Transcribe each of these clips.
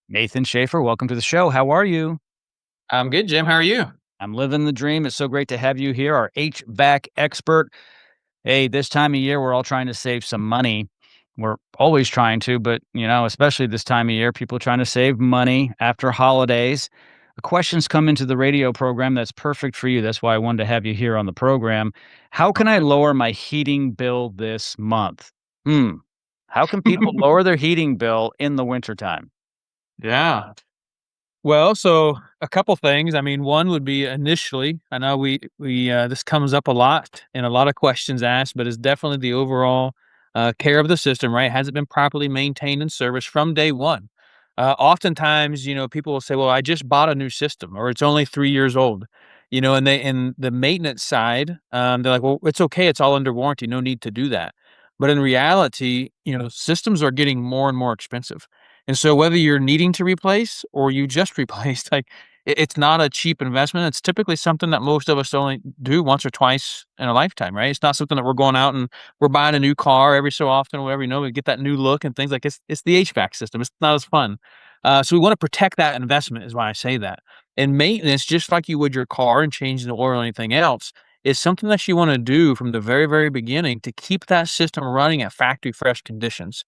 Nathan Shafer, welcome to the show. How are you? I'm good, Jim. How are you? I'm living the dream. It's so great to have you here, our HVAC expert. Hey, this time of year, we're all trying to save some money. We're always trying to, but especially this time of year, people are trying to save money after holidays. The questions come into the radio program that's perfect for you. That's why I wanted to have you here on the program. How can I lower my heating bill this month? Hmm. How can people lower their heating bill in the wintertime? Yeah. Well, so a couple things. I mean, one would be initially, I know we this comes up a lot and a lot of questions asked, but it's definitely the overall care of the system, right? Has it been properly maintained and serviced from day one? Oftentimes, people will say, "Well, I just bought a new system, or it's only 3 years old," and they in the maintenance side, they're like, "Well, it's okay, it's all under warranty, no need to do that." But in reality, systems are getting more and more expensive. And so whether you're needing to replace or you just replaced, like it's not a cheap investment. It's typically something that most of us only do once or twice in a lifetime, right? It's not something that we're going out and we're buying a new car every so often or whatever, we get that new look and things like it's the HVAC system. It's not as fun. So we want to protect that investment is why I say that. And maintenance, just like you would your car and changing the oil or anything else, is something that you want to do from the very, very beginning to keep that system running at factory fresh conditions.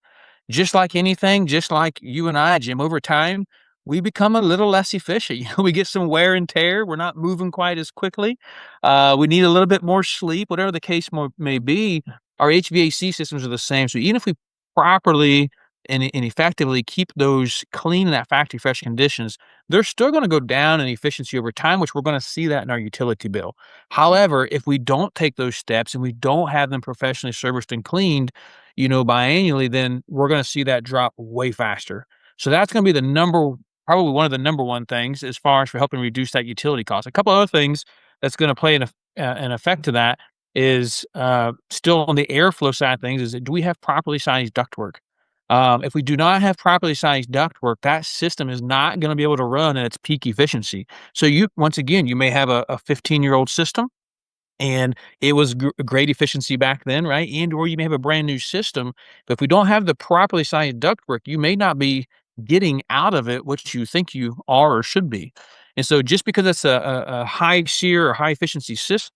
Just like anything, just like you and I, Jim, over time, we become a little less efficient. We get some wear and tear. We're not moving quite as quickly. We need a little bit more sleep, whatever the case may be. Our HVAC systems are the same. So even if we properly and effectively keep those clean in that factory fresh conditions, they're still going to go down in efficiency over time, which we're going to see that in our utility bill. However, if we don't take those steps and we don't have them professionally serviced and cleaned, biannually, then we're going to see that drop way faster. So that's going to be probably one of the number one things as far as for helping reduce that utility cost. A couple other things that's going to play an effect to that is still on the airflow side of things. Is do we have properly sized ductwork? If we do not have properly sized ductwork, that system is not going to be able to run at its peak efficiency. So once again, you may have a 15-year-old system and it was great efficiency back then, right? And or you may have a brand new system, but if we don't have the properly sized ductwork, you may not be getting out of it what you think you are or should be. And so just because it's a high SEER or high efficiency system,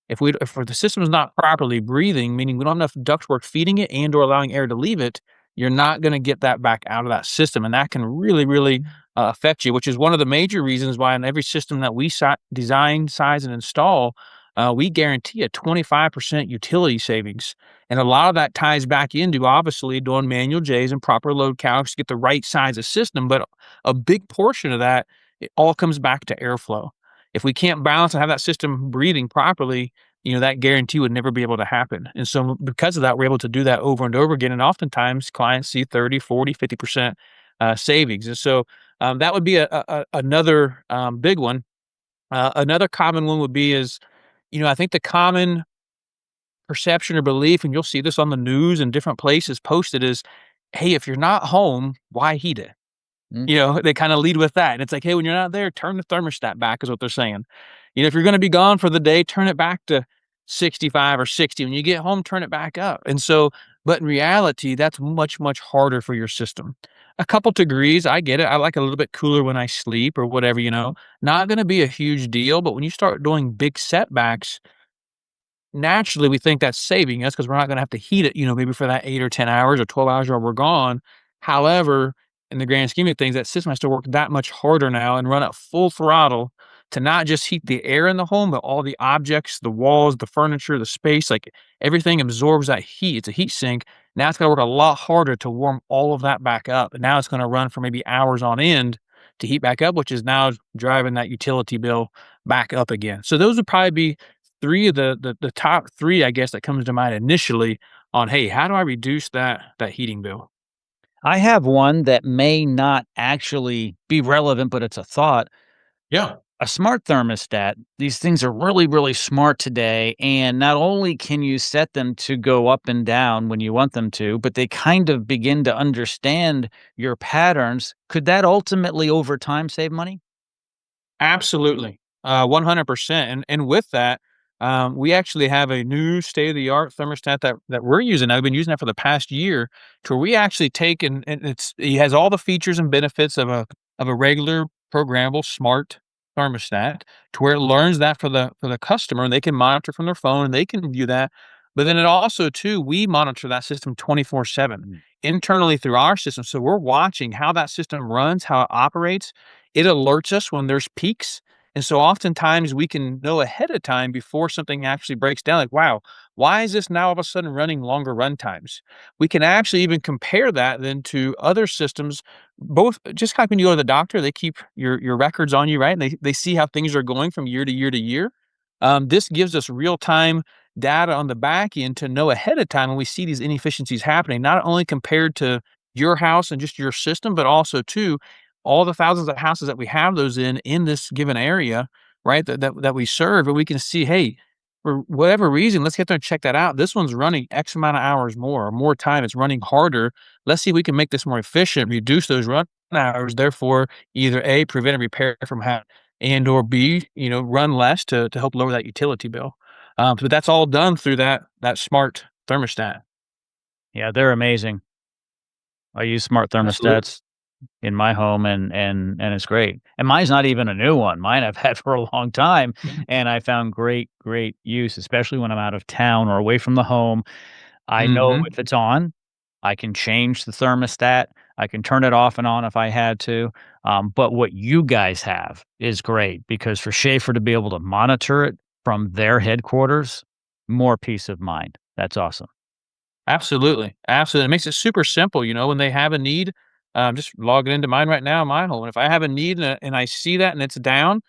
if the system is not properly breathing, meaning we don't have enough ductwork feeding it and or allowing air to leave it, you're not going to get that back out of that system, and that can really, really affect you. Which is one of the major reasons why in every system that we design, size, and install, we guarantee a 25% utility savings, and a lot of that ties back into obviously doing manual J's and proper load calcs to get the right size of system. But a big portion of that, it all comes back to airflow. If we can't balance and have that system breathing properly, that guarantee would never be able to happen. And so because of that, we're able to do that over and over again. And oftentimes clients see 30, 40, 50% savings. And so that would be another big one. Another common one would be is, I think the common perception or belief, and you'll see this on the news and different places posted is, hey, if you're not home, why heat it? Mm. They kinda lead with that, and it's like, "Hey, when you're not there, turn the thermostat back," is what they're saying. If you're gonna be gone for the day, turn it back to 65 or 60. When you get home, turn it back up, and so but in reality, that's much, much harder for your system. A couple degrees, I get it, I like a little bit cooler when I sleep or whatever, not gonna be a huge deal, but when you start doing big setbacks, naturally, we think that's saving us because 'cause we're not gonna have to heat it, maybe for that 8 or 10 hours or 12 hours while we're gone. However, in the grand scheme of things, that system has to work that much harder now and run at full throttle to not just heat the air in the home, but all the objects, the walls, the furniture, the space, like, everything absorbs that heat. It's a heat sink. Now it's gotta work a lot harder to warm all of that back up, and now it's gonna run for maybe hours on end to heat back up, which is now driving that utility bill back up again. So those would probably be 3 of the top 3, I guess, that comes to mind initially on, "Hey, how do I reduce that heating bill?" I have one that may not actually be relevant, but it's a thought. Yeah. A smart thermostat, these things are really, really smart today. And not only can you set them to go up and down when you want them to, but they kind of begin to understand your patterns. Could that ultimately over time save money? Absolutely, 100%, and with that, We actually have a new state-of-the-art thermostat that we're using. I've been using that for the past year to where we actually take and it has all the features and benefits of a regular programmable smart thermostat to where it learns that for the customer, and they can monitor from their phone, and they can view that. But then it also too, we monitor that system 24/7 Mm. internally through our system. So we're watching how that system runs, how it operates. It alerts us when there's peaks, and so oftentimes we can know ahead of time before something actually breaks down, like, wow, why is this now all of a sudden running longer run times? We can actually even compare that then to other systems, both just like when you go to the doctor, they keep your records on you, right? And they see how things are going from year to year to year. This gives us real time data on the back end to know ahead of time when we see these inefficiencies happening, not only compared to your house and just your system, but also to all the thousands of houses that we have those in this given area, right? That we serve, and we can see, hey, for whatever reason, let's get there and check that out. This one's running X amount of hours more or more time. It's running harder. Let's see if we can make this more efficient, reduce those run hours, therefore either A, prevent a repair from happening, and or B, run less to help lower that utility bill. But that's all done through that smart thermostat. Yeah, they're amazing. I use smart Absolutely. thermostats in my home and it's great. And mine's not even a new one. Mine I've had for a long time and I found great use, especially when I'm out of town or away from the home. I know Hmm. if it's on, I can change the thermostat. I can turn it off and on if I had to. But what you guys have is great because for Schaefer to be able to monitor it from their headquarters, more peace of mind. That's awesome. Absolutely, absolutely. It makes it super simple, when they have a need, just logging into mine right now, my home. And if I have a need and I see that and it's down,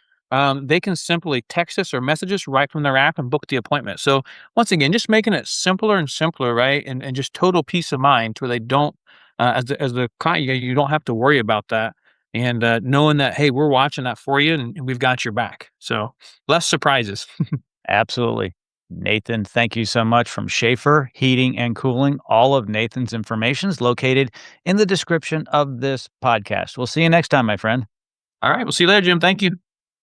they can simply text us or message us right from their app and book the appointment. So once again, just making it simpler and simpler, right? And just total peace of mind to where they don't, as the client, you don't have to worry about that. And knowing that, hey, we're watching that for you and we've got your back. So less surprises. Absolutely. Nathan, thank you so much from Shafer Heating and Cooling. All of Nathan's information is located in the description of this podcast. We'll see you next time, my friend. All right. We'll see you later, Jim. Thank you.